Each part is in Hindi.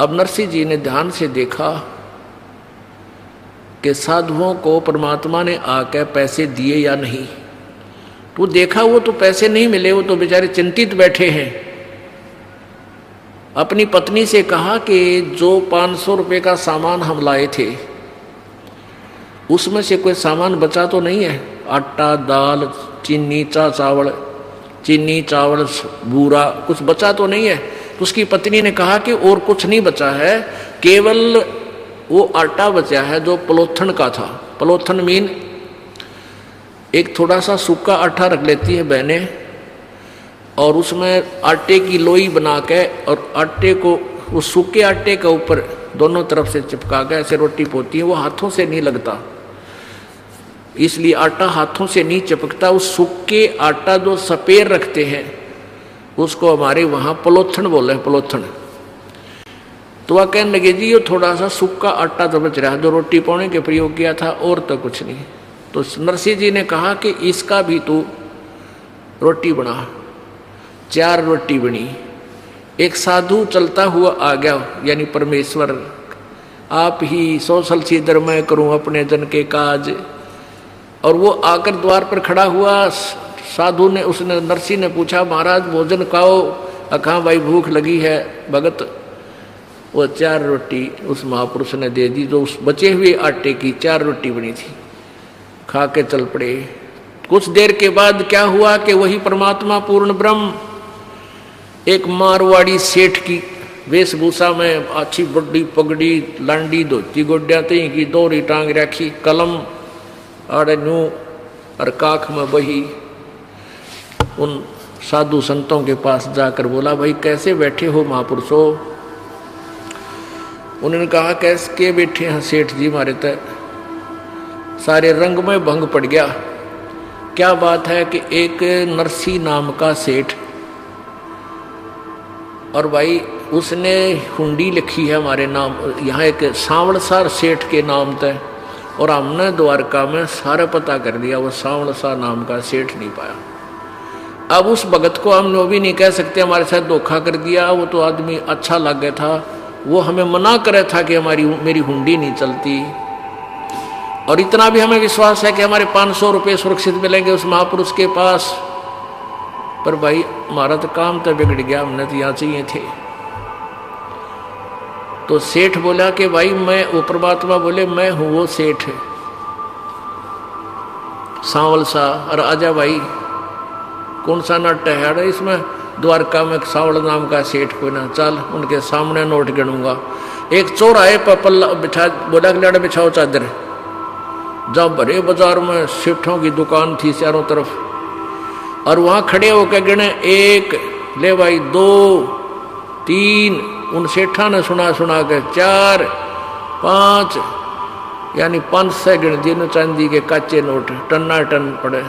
अब नरसिंह जी ने ध्यान से देखा कि साधुओं को परमात्मा ने आकर पैसे दिए या नहीं। तो देखा वो तो पैसे नहीं मिले, वो तो बेचारे चिंतित बैठे हैं। अपनी पत्नी से कहा कि जो 500 रुपये का सामान हम लाए थे उसमें से कोई सामान बचा तो नहीं है? आटा, दाल, चीनी, चीनी, चावल, बूरा, कुछ बचा तो नहीं है? तो उसकी पत्नी ने कहा कि और कुछ नहीं बचा है, केवल वो आटा बचा है जो पलोथन का था। पलोथन मीन एक थोड़ा सा सूखा आटा रख लेती है बहनें, और उसमें आटे की लोई बना के और आटे को उस सूखे आटे के ऊपर दोनों तरफ से चिपका के ऐसे रोटी पोती है। वो हाथों से नहीं लगता, इसलिए आटा हाथों से नहीं चिपकता। उस सूखे आटा जो सपेर रखते हैं उसको हमारे वहाँ पलोथन बोले, पलोथन। तो वह कहने लगे जी ये थोड़ा सा सूखा आटा तो बच रहा है जो रोटी पाने के प्रयोग किया था, और तो कुछ नहीं। तो नरसिंह जी ने कहा कि इसका भी तू रोटी बना। 4 रोटी बनी। एक साधु चलता हुआ आ गया, यानी परमेश्वर, आप ही सोसल सीधर मैं करूं अपने जन के काज। और वो आकर द्वार पर खड़ा हुआ। साधु ने, उसने, नरसिंह ने पूछा महाराज भोजन खाओ। कहाँ भाई भूख लगी है भगत। वो 4 रोटी उस महापुरुष ने दे दी, जो उस बचे हुए आटे की 4 रोटी बनी थी। खा के चल पड़े। कुछ देर के बाद क्या हुआ कि वही परमात्मा पूर्ण ब्रह्म एक मारवाड़ी सेठ की वेशभूषा में, अच्छी बड़ी पगड़ी, लांडी, धोती, गोड्या तई की, दोहरी टांग रखी, कलम और न्यू और काख में बही, उन साधु संतों के पास जाकर बोला भाई कैसे बैठे हो महापुरुषों। उन्होंने कहा कैसे के बैठे हैं सेठ जी, हमारे तो सारे रंग में भंग पड़ गया। क्या बात है कि एक नरसिंह नाम का सेठ, और भाई उसने हुंडी लिखी है हमारे नाम, यहाँ एक सांवड़सार सेठ के नाम तय, और हमने द्वारका में सारा पता कर दिया, वो सांवड़सार नाम का सेठ नहीं पाया। अब उस भगत को हम वो भी नहीं कह सकते हमारे साथ धोखा कर दिया, वो तो आदमी अच्छा लग गया था, वो हमें मना करे था कि मेरी हुंडी नहीं चलती। और इतना भी हमें विश्वास है कि हमारे 500 रुपये सुरक्षित मिलेंगे उस महापुरुष के पास। पर भाई हमारा तो काम तो बिगड़ गया, हमने तो यहाँ चाहिए थे। तो सेठ बोला कि भाई मैं, वो परमात्मा बोले मैं हूं वो सेठ सांवल सा, और आजा भाई कौन सा नाट्य है इसमें, द्वारका में सांवल नाम का सेठ कोई ना, चल उनके सामने नोट गिनूंगा। एक चौराहे पर पल्ला बिछा, बोला कि बिछाओ चादर। जब भरे बाजार में सेठों की दुकान थी चारों तरफ, और वहां खड़े होकर गिने, 1 ले भाई, 2, 3, उन सेठा ने सुना के 4, 5, यानी 500 गिन दिए चांदी के काचे नोट, टन्ना टन पड़े।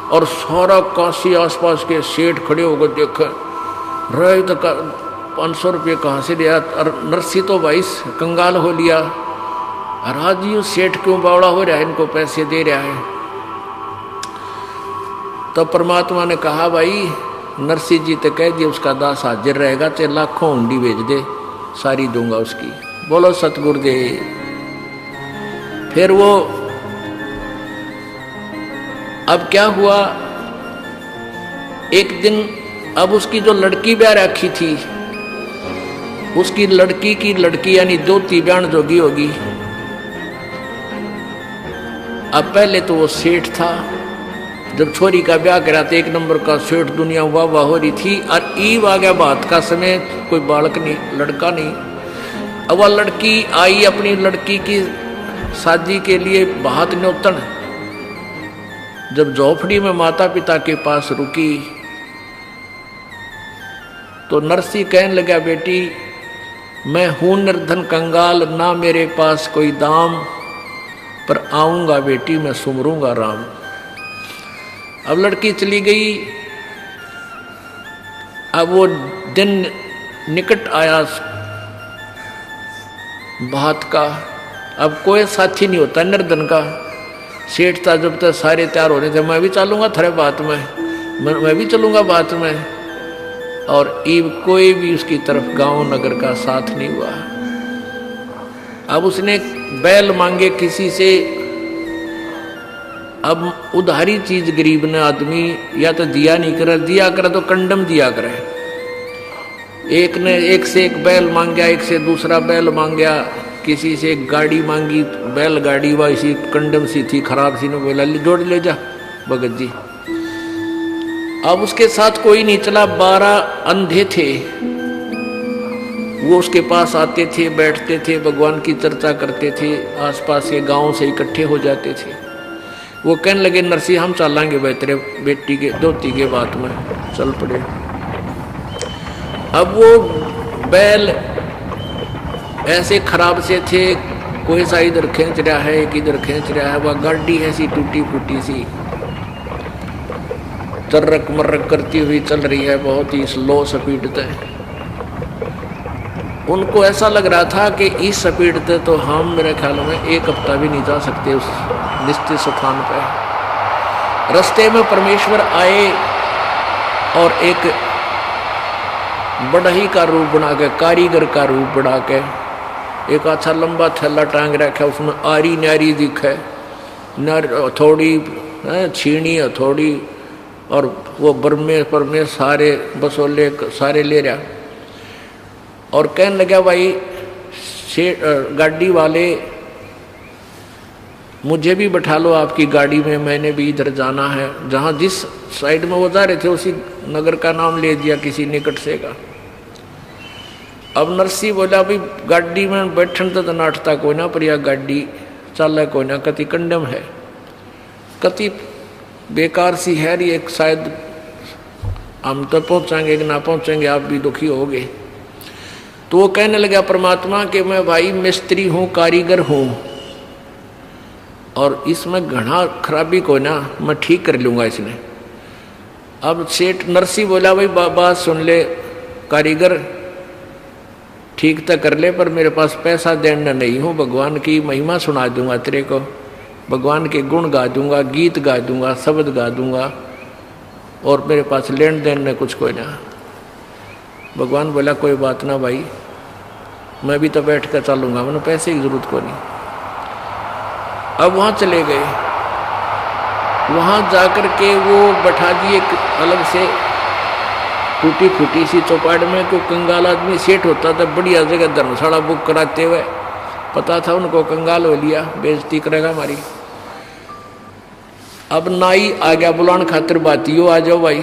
और सारा काशी आसपास के सेठ खड़े होकर देखे रहे तो 500 रुपये कहाँ से दिया। और नरसिंह तो भाई कंगाल हो लिया, राज जी सेठ क्यों बावड़ा हो रहा है, इनको पैसे दे रहा है। तो परमात्मा ने कहा भाई नरसिंह जी तो कह दिया उसका दास हाजिर रहेगा, चाहे लाखों हुंडी भेज दे सारी दूंगा उसकी। बोलो सतगुरुदेव। फिर वो, अब क्या हुआ, एक दिन अब उसकी जो लड़की ब्याह रखी थी, उसकी लड़की की लड़की यानी दोती बयान जोगी होगी। अब पहले तो वो सेठ था, जब छोरी का ब्याह करा तो 1 नंबर का सेठ, दुनिया वाह वाह हो रही थी। और ईब आ गया बात का समय, कोई बालक नहीं, लड़का नहीं। अब वह लड़की आई अपनी लड़की की शादी के लिए बात न्योतन। जब झोपड़ी में माता पिता के पास रुकी तो नरसिंह कहने लगा बेटी मैं हूं निर्धन कंगाल, ना मेरे पास कोई दाम, पर आऊंगा बेटी मैं सुमरूंगा राम। अब लड़की चली गई। अब वो दिन निकट आया बात का। अब कोई साथी नहीं होता निर्धन का। सेठ था, जब तक सारे तैयार हो रहे थे, मैं भी चलूंगा थारे बात में, मैं भी चलूंगा बात में। और ईब कोई भी उसकी तरफ गांव नगर का साथ नहीं हुआ। अब उसने बैल मांगे किसी से। अब उधारी चीज गरीब ने आदमी या तो दिया नहीं करे, दिया करे तो कंडम दिया करे। एक ने एक से एक बैल मांग गया, एक से दूसरा बैल मांग गया, किसी से एक गाड़ी मांगी, बैल गाड़ी वैसी कंडम सी थी, खराब सी, ने बोला जोड़ ले जा भगत जी। अब उसके साथ कोई नहीं चला, 12 अंधे थे, वो उसके पास आते थे, बैठते थे, भगवान की चर्चा करते थे, आसपास के गांव से इकट्ठे हो जाते थे। वो कहने लगे नरसिंह हम चलेंगे भाई तेरे बेटी के धोती के बात में, चल पड़े। अब वो बैल ऐसे खराब से थे, कोई सा इधर खींच रहा है, एक इधर खींच रहा है, वह गाड़ी ऐसी टूटी फूटी सी तर्रक मर्रक करती हुई चल रही है, बहुत ही स्लो स्पीड तय। उनको ऐसा लग रहा था कि इस स्पीड से तो हम मेरे ख्याल में 1 हफ्ता भी नहीं जा सकते उस निश्चित स्थान पर। रास्ते में परमेश्वर आए और एक बढ़ई का रूप बना के, कारीगर का रूप बना के, एक अच्छा लंबा थैला टांग रखा, उसमें आरी नारी दिखे, नर थोड़ी छीणी थोड़ी, और वो बरमे परमे सारे बसोले सारे ले रहा। और कहने लगा भाई गाड़ी वाले मुझे भी बैठा लो आपकी गाड़ी में, मैंने भी इधर जाना है। जहाँ जिस साइड में वो जा रहे थे उसी नगर का नाम ले दिया किसी निकट से का। अब नरसिंह बोला भाई गाड़ी में बैठन तो नाटता कोई ना, पर यह गाड़ी चल कोई ना, कति कंडम है, कति बेकार सी है ये, शायद हम तो पहुंचाएंगे कि ना पहुंचेंगे, आप भी दुखी होगे। तो वो कहने लगा परमात्मा कि मैं भाई मिस्त्री हूँ, कारीगर हूँ, और इसमें घना खराबी को ना मैं ठीक कर लूँगा इसने। अब सेठ नरसिंह बोला भाई बात सुन ले, कारीगर ठीक तो कर ले, पर मेरे पास पैसा देना नहीं हूँ, भगवान की महिमा सुना दूंगा तेरे को, भगवान के गुण गा दूंगा, गीत गा दूंगा, शब्द गा दूंगा, और मेरे पास लेन देन में कुछ कोई ना। भगवान बोला कोई बात ना भाई, मैं भी तो बैठ कर चलूँगा, मैंने पैसे की जरूरत को नहीं। अब वहाँ चले गए, वहाँ जाकर के वो बैठा दिए एक अलग से टूटी फूटी सी चौपाट में, को कंगाल आदमी सेठ होता था, बढ़िया जगह धर्मशाला बुक कराते हुए, पता था उनको कंगाल हो लिया, बेइज्जती करेगा हमारी। अब नाई आ गया बुलान खातिर, बातियों आ जाओ भाई।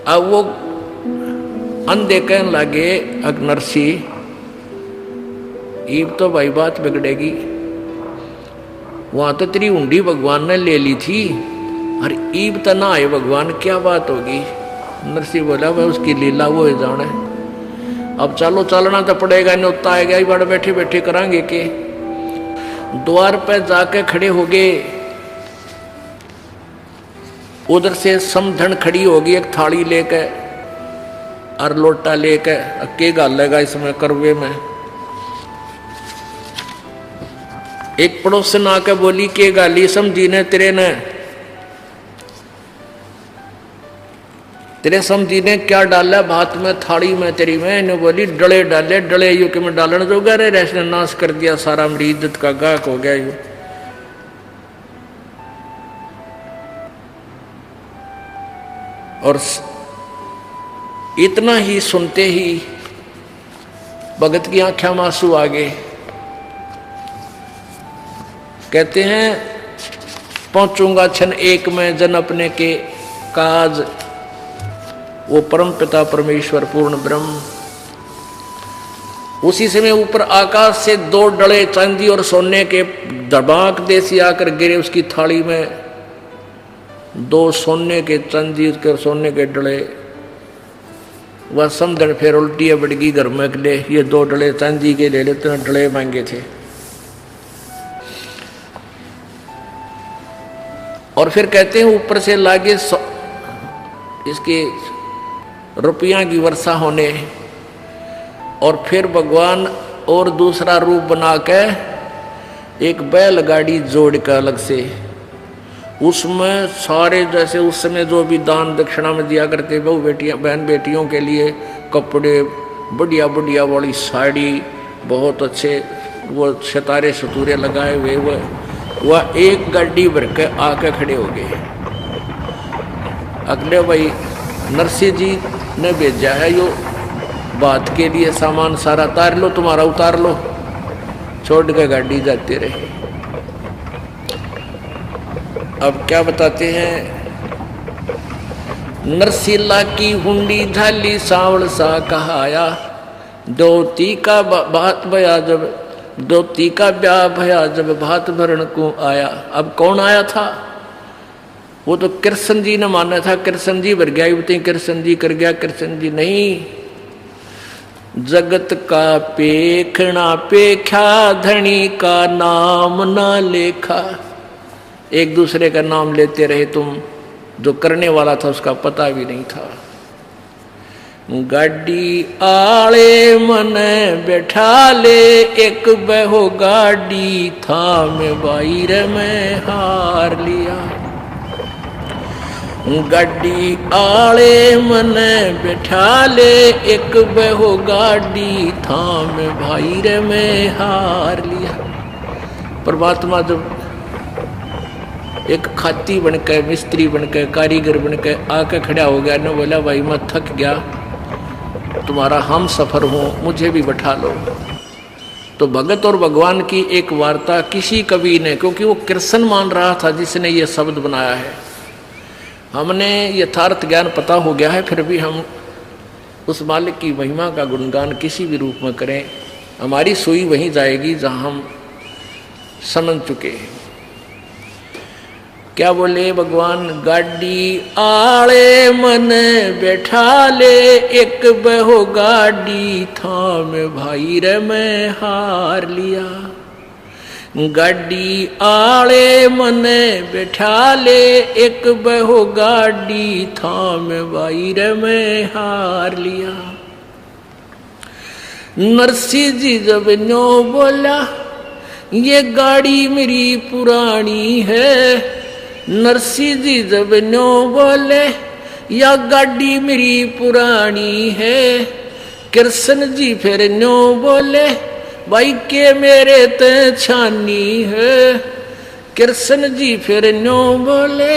अब वो अंधे कहने लगे अग नरसिंह ईब तो भाई बात बिगड़ेगी, वहां तो तेरी उंडी भगवान ने ले ली थी, अरे ईब तो ना आए भगवान, क्या बात होगी। नरसिंह बोला भाई उसकी लीला वो है जाने, अब चलो चलना तो पड़ेगा, न्योता आएगा ही, बड़े बैठे बैठे करांगे के। द्वार पे जाके खड़े हो गए, उधर से समधन खड़ी होगी एक थाली लेके और लोटा लेके, के गालेगा इसमें करवे में। एक पड़ोसन आके बोली के गाली समझी ने तेरे समझी ने क्या डाला भात में थाली में तेरी में। इन्हें बोली डले डाले, डले यू कि मैं डालने जो गए रेस ने नाश कर दिया सारा, मेरी इज्जत का गाहक हो गया यू। और इतना ही सुनते ही भगत की आंखों में आंसू आ गए। कहते हैं पहुंचूंगा क्षण एक में जन अपने के काज, वो परम पिता परमेश्वर पूर्ण ब्रह्म। उसी समय ऊपर आकाश से 2 डले चांदी और सोने के धड़ाक देसी आकर गिरे उसकी थाली में, 2 सोने के चांदी के सोने के डले। वह समझन फिर उल्टी है बड़गी घर में के लिए, ये 2 डले चांदी के ले लेते हैं, डले मांगे थे। और फिर कहते हैं ऊपर से लागे इसके रुपया की वर्षा होने, और फिर भगवान और दूसरा रूप बना के एक बैलगाड़ी जोड़ कर अलग से, उसमें सारे जैसे उस समय जो भी दान दक्षिणा में दिया करते बहु बेटियां बहन बेटियों के लिए कपड़े, बढ़िया बढ़िया वाली साड़ी, बहुत अच्छे वो सितारे सतूरे लगाए हुए, वह एक गाड़ी भर के आके खड़े हो गए। अगले भाई नरसिंह जी ने भेजा है यो बात के लिए, सामान सारा उतार लो, तुम्हारा उतार लो, छोड़ के गाड़ी जाते रहे। अब क्या बताते हैं, नरसिला की हुंडी झाली सावल सा कहाया, दोती का बात भया जब, दोती का ब्याह भया जब भात भरण को आया। अब कौन आया था? वो तो कृष्ण जी ने माना था, कृष्ण जी भर गया, बताइए कृष्ण जी कर गया, कृष्ण जी नहीं। जगत का पेखना पेखा, धनी का नाम ना लेखा। एक दूसरे का नाम लेते रहे तुम, जो करने वाला था उसका पता भी नहीं था। गाड़ी आले मन बैठा ले, एक बहो गाड़ी था में बाहर में हार लिया। गाड़ी आले मन बैठा ले, एक बहो गाड़ी था में बाहर में हार लिया। परमात्मा जब एक खाती बनकर, मिस्त्री बनकर, कारीगर बनकर आकर खड़ा हो गया न, बोला भाई मैं थक गया, तुम्हारा हम सफर हूं, मुझे भी बैठा लो। तो भगत और भगवान की एक वार्ता किसी कवि ने, क्योंकि वो कृष्ण मान रहा था जिसने ये शब्द बनाया है, हमने यथार्थ ज्ञान पता हो गया है, फिर भी हम उस मालिक की महिमा का गुणगान किसी भी रूप में करें, हमारी सुई वहीं जाएगी जहां हम समझ चुके हैं। क्या बोले भगवान? गाड़ी आले मन बैठा ले, एक बहो गाड़ी था में भाई रे मैं हार लिया। गाड़ी आले मन बैठा ले, एक बहो गाड़ी था में भाई रे मैं हार लिया। नरसिंह जी जब न्यो बोला, ये गाड़ी मेरी पुरानी है। नरसिंह जी जब न्यो बोले, या गाड़ी मेरी पुरानी है। कृष्ण जी फिर न्यो बोले, भाई के मेरे ते छानी है। कृष्ण जी फिर न्यो बोले,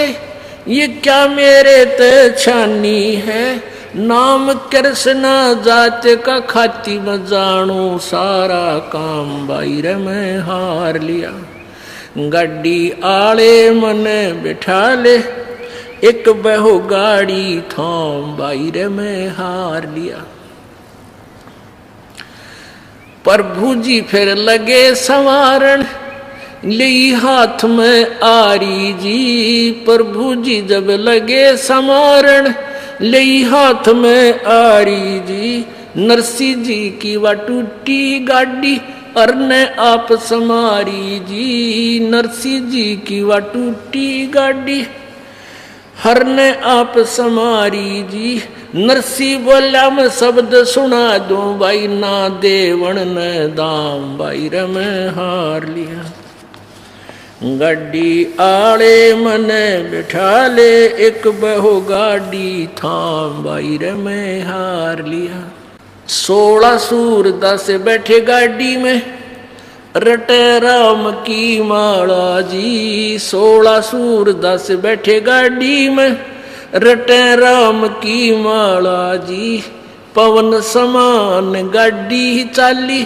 ये क्या मेरे ते छानी है। नाम कृष्ण जात का खाती में जानू, सारा काम बाहर में हार लिया। गाड़ी आले मन बैठा ले, एक बहो गाड़ी थाम बाहर में हार लिया। प्रभु जी फिर लगे संवारण, ली हाथ में आरी जी। प्रभु जी जब लगे संवारण, ली हाथ में आरी जी। नरसिंह जी की वा टूटी गाड़ी, अर ने आप समारी जी। नरसिंह जी की वा टूटी गाड़ी, हर ने आप समारी जी। नरसिंह बोला मैं शब्द सुना दूं, भाई ना देवण ने दाम, भाई रे मैं हार लिया। गाड़ी आले मने बिठा ले, एक बहो गाड़ी थाम, भाई रे मैं हार लिया। 16 सूरदास बैठे गाड़ी में, रटे राम की माला जी। 16 सूरदास बैठे गाड़ी में, रटे राम की माला जी। पवन समान गाड़ी चाली,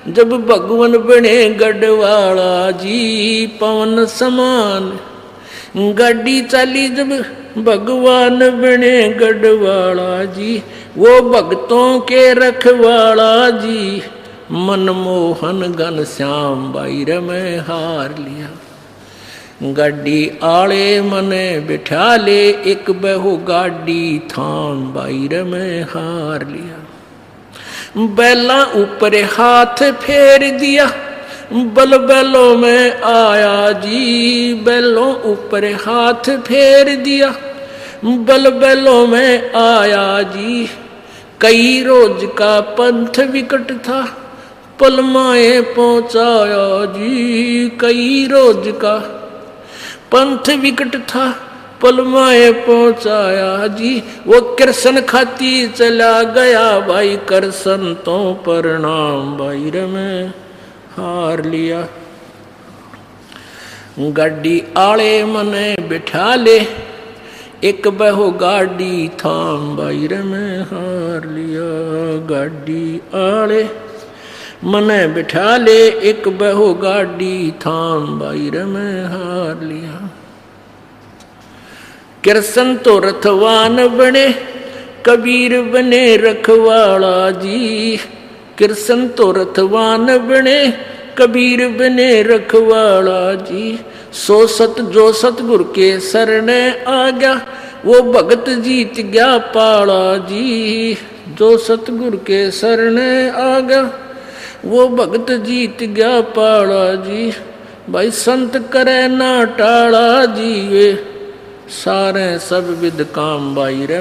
जब भगवान बने गढ़वाला जी। पवन समान गाड़ी चाली, जब भगवान बने गढ़वाला जी। वो भक्तों के रखवाला जी, मनमोहन घन श्याम, भाई रे मैं हार लिया। गाड़ी आले मने बिठा ले, एक बहो गाड़ी थाम, भाई रे मैं हार लिया। बैला ऊपर हाथ फेर दिया, बल बैलों में आया जी। बैलों ऊपर हाथ फेर दिया, बल बैलों में आया जी। कई रोज का पंथ विकट था, पलमाए पहुंचाया जी। कई रोज का पंथ विकट था पलमाए पहुंचाया जी, वो कृष्ण खाती चला गया भाई, कृष्ण तो प्रणाम भाई रे मैं हार लिया। गाड़ी आले मने बिठा ले, एक बहो गाड़ी थाम भाई रे मैं हार लिया। गाड़ी आले मने बिठा ले, एक बहो गाड़ी थाम भाई रे मैं हार लिया। कृष्ण तो रथवान बने, कबीर बने रखवाला जी। कृष्ण तो रथवान बने, कबीर बने रखवाला जी। सो सत जो सतगुरु के शरण आ गया, वो भगत जीत गया पाला जी। जो सतगुरु के शरण आ गया, वो भगत जीत गया पाला जी। भाई संत करे ना टाला जी, वे सारे सब विद काम भाई रे।